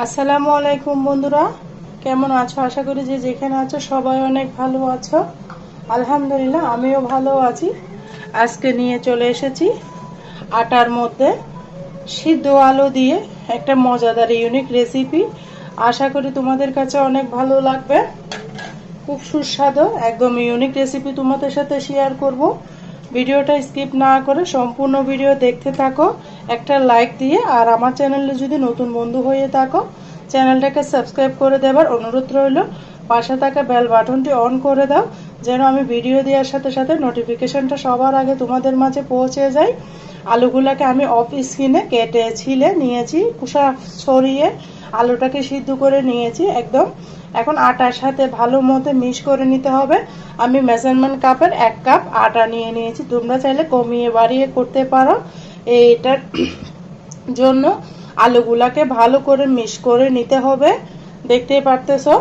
আসসালামু আলাইকুম বন্ধুরা, কেমন আছো? আশা করি যে যেখানে আছো সবাই অনেক ভালো আছো। আলহামদুলিল্লাহ আমিও ভালো আছি। আজকে নিয়ে চলে এসেছি আটার মধ্যে সিদ্ধ আলু দিয়ে একটা মজাদার ইউনিক রেসিপি। আশা করি তোমাদের কাছে অনেক ভালো লাগবে। খুব সুস্বাদু একদম ইউনিক রেসিপি তোমাদের সাথে শেয়ার করব। ভিডিওটা স্কিপ না করে সম্পূর্ণ ভিডিও দেখতে থাকো, একটা লাইক দিয়ে। আর আমার চ্যানেলে যদি নতুন বন্ধু হয়ে থাকো চ্যানেলটাকে সাবস্ক্রাইব করে দেবার অনুরোধ রইল। পাশে থাকা বেল বাটনটি অন করে দাও, যেন আমি ভিডিও দেওয়ার সাথে সাথে নোটিফিকেশনটা সবার আগে তোমাদের মাঝে পৌঁছে যায়। আলুগুলোকে আমি অফ স্কিনে কেটে ছিলে নিয়েছি, কুসা ছড়িয়ে আলুটাকে সিদ্ধ করে নিয়েছি একদম। এখন আটার সাথে ভালো মতো মিক্স করে নিতে হবে। আমি মেজারমেন্ট কাপের 1 কাপ আটা নিয়ে নিয়েছি, তোমরা চাইলে কমিয়ে বাড়িয়ে করতে পারো। এইটার জন্য আলুগুলাকে ভালো করে মিক্স করে নিতে হবে, দেখতেই পারতেছো।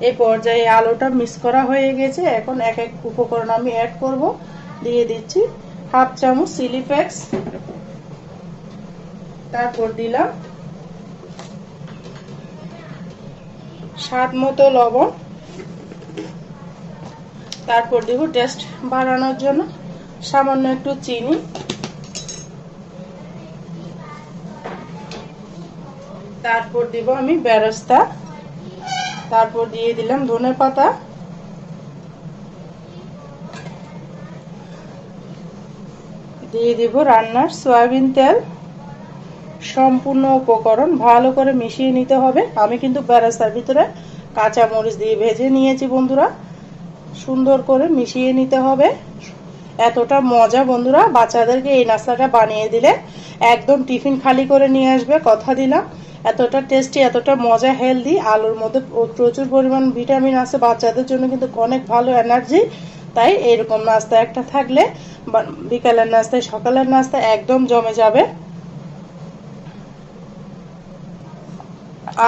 এই পর্যায়ে আলুটা মিক্স করা হয়ে গেছে। এখন এক এক উপকরণ আমি অ্যাড করব। দিয়ে দিচ্ছি হাফ চামচ চিলি ফ্লেক্স, তারপর দিলাম স্বাদ মতো লবণ, তারপর দিব টেস্ট বাড়ানোর জন্য সামান্য একটু চিনি, তারপর দিব আমি বেরেস্তা, তারপর দিয়ে দিলাম ধনেপাতা, দিয়ে দিব রান্নার সয়াবিন তেল। সম্পূর্ণ উপকরণ ভালো করে মিশিয়ে নিতে হবে। আমি কিন্তু বেরেস্তার ভিতরে কাঁচা মরিচ দিয়ে ভেজে নিয়েছি বন্ধুরা। সুন্দর করে মিশিয়ে নিতে হবে। এতটা মজা বন্ধুরা, বাচ্চাদেরকে এই নাস্তাটা বানিয়ে দিলে একদম টিফিন খালি করে নিয়ে আসবে, কথা দিলাম। এতটা টেস্টি, এতটা মজা, হেলদি। আলুর মধ্যে প্রচুর পরিমাণ ভিটামিন আছে, বাচ্চাদের জন্য কিন্তু অনেক ভালো এনার্জি। তাই এরকম নাস্তা একটা থাকলে বিকালের নাস্তায় সকালের নাস্তা একদম জমে যাবে।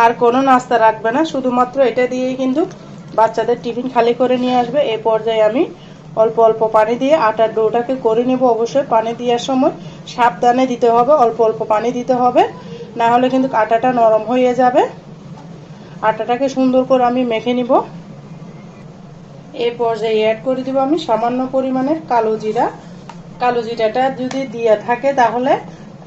আর কোনো নাস্তা রাখবে না, শুধুমাত্র এটা দিয়েই কিন্তু বাচ্চাদের টিফিন খালি করে নিয়ে আসবে। এই পর্যায়ে আমি অল্প অল্প পানি দিয়ে আটার ডোটাকে করে নেব। অবশ্যই পানি দেওয়ার সময় সাবধানে দিতে হবে, অল্প অল্প পানি দিতে হবে, না হলে কিন্তু আটাটা নরম হয়ে যাবে। আটাটাকে সুন্দর করে আমি মেখে নিব। এই পর্যায়ে অ্যাড করে দিব আমি সামান্য পরিমাণের কালো জিরা। কালো জিরাটা যদি দিয়ে থাকে তাহলে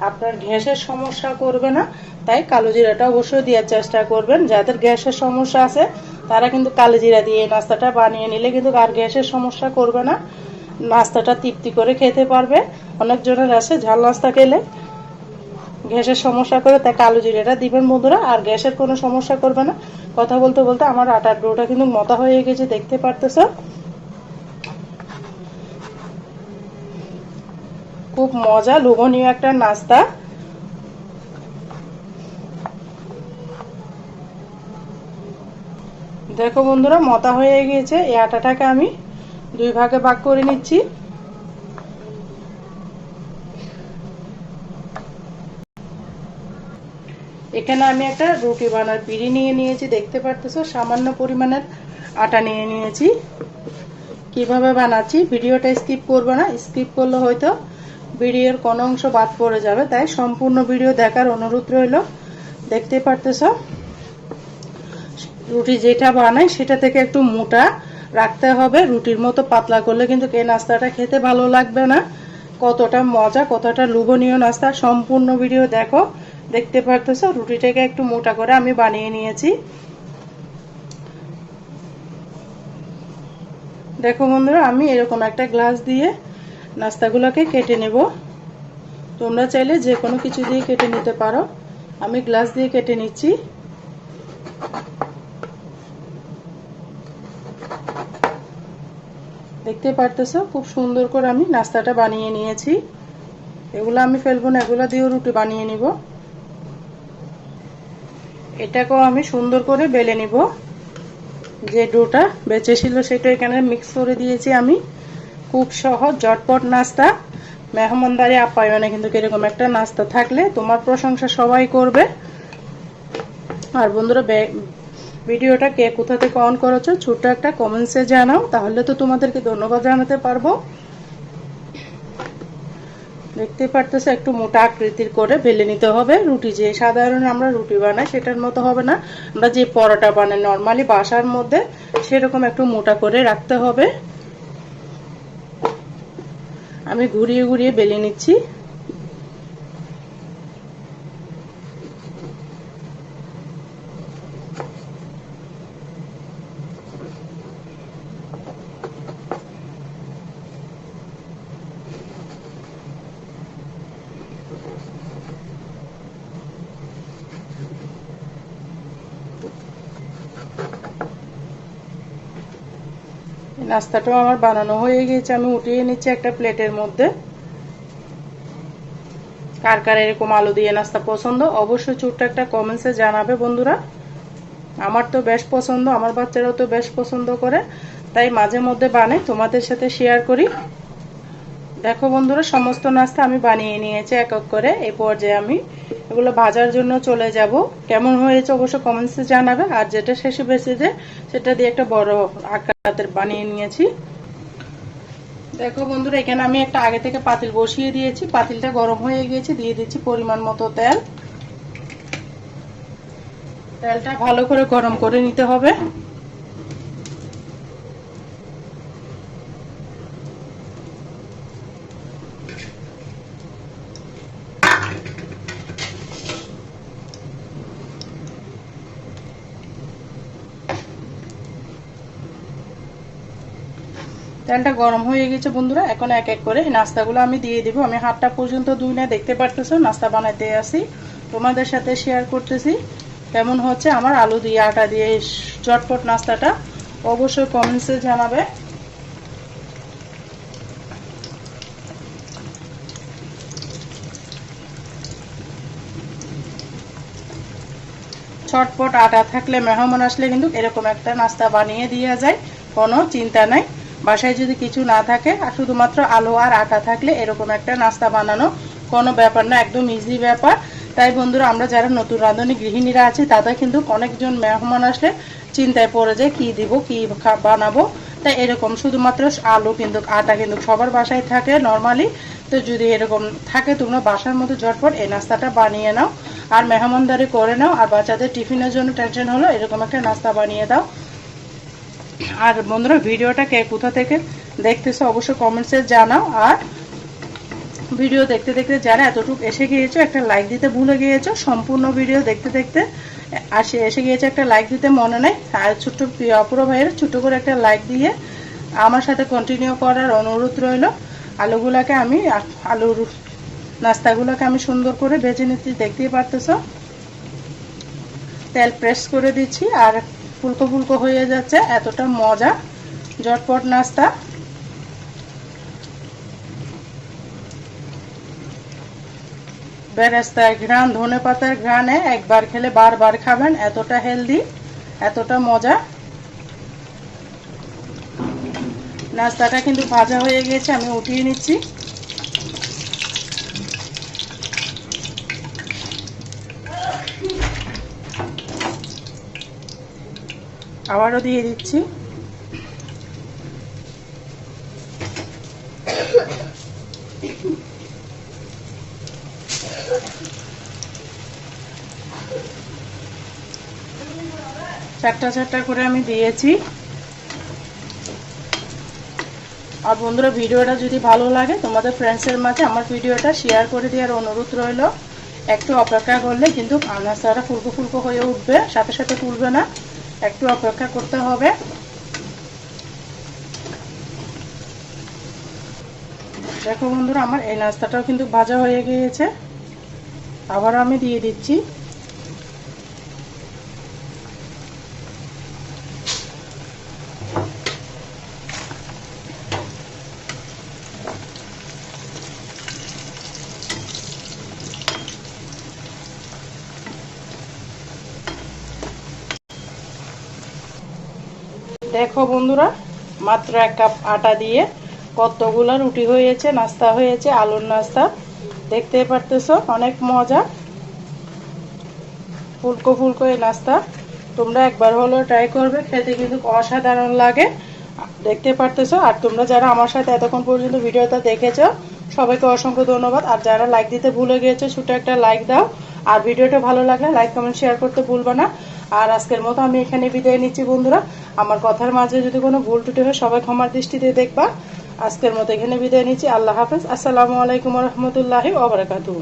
আপনার গ্যাসের সমস্যা করবে না, তাই কালো জিরাটা অবশ্যই দেওয়ার চেষ্টা করবেন। যাদের গ্যাসের সমস্যা আছে তারা কিন্তু কালো জিরা দিয়ে নাস্তাটা বানিয়ে নিলে কিন্তু আর গ্যাসের সমস্যা করবে না, নাস্তাটা তৃপ্তি করে খেতে পারবে। অনেকজনের আছে ঝাল নাস্তা খেলে গ্যাসের সমস্যা করে, তাই কালো জিরাটা দিবেন বন্ধুরা, আর গ্যাসের কোনো সমস্যা করবে না। কথা বলতে বলতে আমার আটার ডোটা কিন্তু মতা হয়ে গেছে, দেখতে পারতেছো। খুব মজা লোভনীয় একটা নাস্তা। দেখো বন্ধুরা, মতা হয়ে গিয়েছে। এই আটাটাকে আমি 2 ভাগে ভাগ করে নিচ্ছি। এখানে আমি একটা রুটি বানার পিঁড়ি নিয়ে নিয়েছি, দেখতে পারতেছো। সামান্য পরিমাণের আটা নিয়ে নিয়েছি। কিভাবে বানাচ্ছি ভিডিওটা স্কিপ করবে না, স্কিপ করলে হয়তো ভিডিওর কোনো অংশ বাদ পড়ে যাবে, তাই সম্পূর্ণ ভিডিও দেখার অনুরোধ রইল। দেখতে পারতেছো রুটি যেটা বানাই সেটা থেকে একটু মোটা রাখতে হবে। রুটির মতো পাতলা করলে কিন্তু এই নাস্তাটা খেতে ভালো লাগবে না। কতটা মজা, কতটা লোভনীয় নাস্তা, সম্পূর্ণ ভিডিও দেখো। দেখতে পারতেছো রুটিটাকে একটু মোটা করে আমি বানিয়ে নিয়েছি। দেখো বন্ধুরা, আমি এরকম একটা গ্লাস দিয়ে নাস্তাগুলোকে কেটে নেব। তোমরা চাইলে যে কোনো কিছু দিয়ে কেটে নিতে পারো, আমি গ্লাস দিয়ে কেটে নিচ্ছি। দেখতে পারতেছো খুব সুন্দর করে আমি নাস্তাটা বানিয়ে নিয়েছি। এগুলো আমি ফেলবো না, এগুলো দিয়েও রুটি বানিয়ে নিব। এটাকেও আমি সুন্দর করে বেলে নিব। যে ডোটা বেঁচে ছিল সেটা এখানে মিক্স করে দিয়েছি আমি। খুব সহজ ঝটপট নাস্তা। মেহমানদারি আপ্যায়নে কিন্তু এরকম একটা নাস্তা থাকলে তোমার প্রশংসা সবাই করবে। আর বন্ধুরা, ভিডিওটা কে কোথা থেকে অন করেছো ছোট্ট একটা কমেন্টসে জানাও, তাহলে তো তোমাদেরকে ধন্যবাদ জানাতে পারবো। দেখতে পারতেছো একটু মোটা আকৃতির করে বেলে নিতে হবে। রুটি যে সাধারণ আমরা রুটি বানাই সেটার মতো হবে না, আমরা যে পরোটা বানাই নরমালি বাসার মধ্যে সেরকম একটু মোটা করে রাখতে হবে। আমি ঘুরিয়ে ঘুরিয়ে বেলে নিচ্ছি। নাস্তাটাও আমার বানানো হয়ে গেছে, আমি উঠিয়ে নিচ্ছি একটা প্লেটের মধ্যে। কার কার এরকম আলু দিয়ে নাস্তা পছন্দ অবশ্যই ছোট্ট একটা কমেন্টসে জানাবে বন্ধুরা। আমার তো বেশ পছন্দ, আমার বাচ্চারাও তো বেশ পছন্দ করে, তাই মাঝে মধ্যে বানাই তোমাদের সাথে শেয়ার করি। দেখো বন্ধুরা সমস্ত নাস্তা আমি বানিয়ে নিয়েছি এক এক করে। এই পর্যায়ে আমি এগুলো ভাজার জন্য চলে যাব। কেমন হয়েছে অবশ্যই কমেন্টসে জানাবে। আর যেটা শেষে বেঁচেছে সেটা দিয়ে একটা বড় আকারের বানিয়ে নিয়েছি। দেখো বন্ধুরা এখানে আমি একটা আগে থেকে পাতিল বসিয়ে দিয়েছি, পাতিলটা গরম হয়ে গিয়েছে, দিয়ে দিচ্ছি পরিমাণ মতো তেল। তেলটা ভালো করে গরম করে নিতে হবে। তেলটা গরম হয়ে গেছে বন্ধুরা, এখন এক এক করে নাস্তাগুলো আমি দিয়ে দিব। আমি হাতটা পর্যন্ত ধুই না, দেখতে পারতেছো নাস্তা বানাইতে আসি, তোমাদের সাথে শেয়ার করতেছি কেমন হচ্ছে আমার আলু দিয়ে আটা দিয়ে চটপট নাস্তাটা। অবশ্যই কমেন্টসে জানাবে। চটপট আটা থাকলে মেহমান আসলে কিন্তু এরকম একটা নাস্তা বানিয়ে দেওয়া যায়, কোনো চিন্তা নাই। বাসায় যদি কিছু না থাকে আর শুধুমাত্র আলু আর আটা থাকলে এরকম একটা নাস্তা বানানো কোনো ব্যাপার না, একদম ইজি ব্যাপার। তাই বন্ধুরা আমরা যারা নতুন রাঁধুনি গৃহিণীরা আছি তাদের কিন্তু অনেকজন মেহমান আসলে চিন্তায় পড়ে যায় কি দিব কি বানাবো। তাই এরকম শুধুমাত্র আলু কিন্তু আটা কিন্তু সবার বাসায় থাকে নর্মালি। তো যদি এরকম থাকে তোমরা বাসার মধ্যে ঝটপট এই নাস্তাটা বানিয়ে নাও আর মেহমানদারি করে নাও। আর বাচ্চাদের টিফিনের জন্য টেনশন হলো এরকম একটা নাস্তা বানিয়ে দাও। আর বন্ধুরা ভিডিওটা কে কোথা থেকে দেখতেছো অবশ্যই কমেন্টসে জানাও। আর ভিডিও দেখতে দেখতে যারা এতটুকু এসে গিয়েছো একটা লাইক দিতে ভুলে গিয়েছো, সম্পূর্ণ ভিডিও দেখতে দেখতে এসে গিয়েছে একটা লাইক দিতে মনে নেই। আর ছোট্ট অপূর্ব ভাইয়ের ছোট করে একটা লাইক দিয়ে আমার সাথে কন্টিনিউ করার অনুরোধ রইল। আলুগুলাকে আমি আলুর নাস্তাগুলোকে আমি সুন্দর করে ভেজে নিচ্ছি, দেখতেই পারতেছো। তেল প্রেস করে দিচ্ছি আর ফুলকো ফুলকো হয়ে যাচ্ছে, এতটা মজা ঝটপট নাস্তা। বেরেস্তার ঘ্রাণ ধনে পাতার ঘ্রাণে একবার খেলে বারবার খাবেন, এতটা হেলদি এতটা মজা। নাস্তাটা কিন্তু ভাজা হয়ে গেছে, আমি উঠিয়ে নিচ্ছি। আবারও দিয়ে দিচ্ছি। চারটা চারটা করে আমি দিয়েছি। আর বন্ধুরা ভিডিওটা যদি ভালো লাগে তোমাদের ফ্রেন্ডসের মাঝে আমার ভিডিওটা শেয়ার করে দেওয়ার অনুরোধ রইল। একটু অপেক্ষা করলে কিন্তু নাস্তাটা ফুলকো ফুলকো হয়ে উঠবে, সাথে সাথে তুলবে না, একটু অপেক্ষা করতে হবে। দেখো বন্ধুরা আমার এই নাস্তাটাও কিন্তু ভাজা হয়ে গিয়েছে, আবার আমি দিয়ে দিচ্ছি। দেখো বন্ধুরা মাত্র 1 কাপ আটা দিয়ে কতগুলো রুটি হয়েছে, নাস্তা হয়েছে, আলুর নাস্তা। দেখতেই পারতেছো অনেক মজা ফুলকো ফুলকো এই নাস্তা। তোমরা একবার হলেও ট্রাই করবে, খেতে কিন্তু অসাধারণ লাগে, দেখতে পারতেছো। আর তোমরা যারা আমার সাথে এতক্ষণ পর্যন্ত ভিডিওটা দেখেছো সবাইকে অসংখ্য ধন্যবাদ। আর যারা লাইক দিতে ভুলে গিয়েছে ছোট একটা লাইক দাও, আর ভিডিওটা ভালো লাগলে লাইক কমেন্ট শেয়ার করতে ভুলবা না। আর আজকের মতো আমি এখানে বিদায় নিচ্ছি বন্ধুরা। আমার কথার মাঝে যদি কোনো ভুল ত্রুটি হয় সবাই ক্ষমার দৃষ্টিতে দেখবা। আজকের মতো এখানে বিদায় নিচ্ছি। আল্লাহ হাফেজ। আসসালামু আলাইকুম রহমতুল্লাহি ওয়া বারাকাতুহু।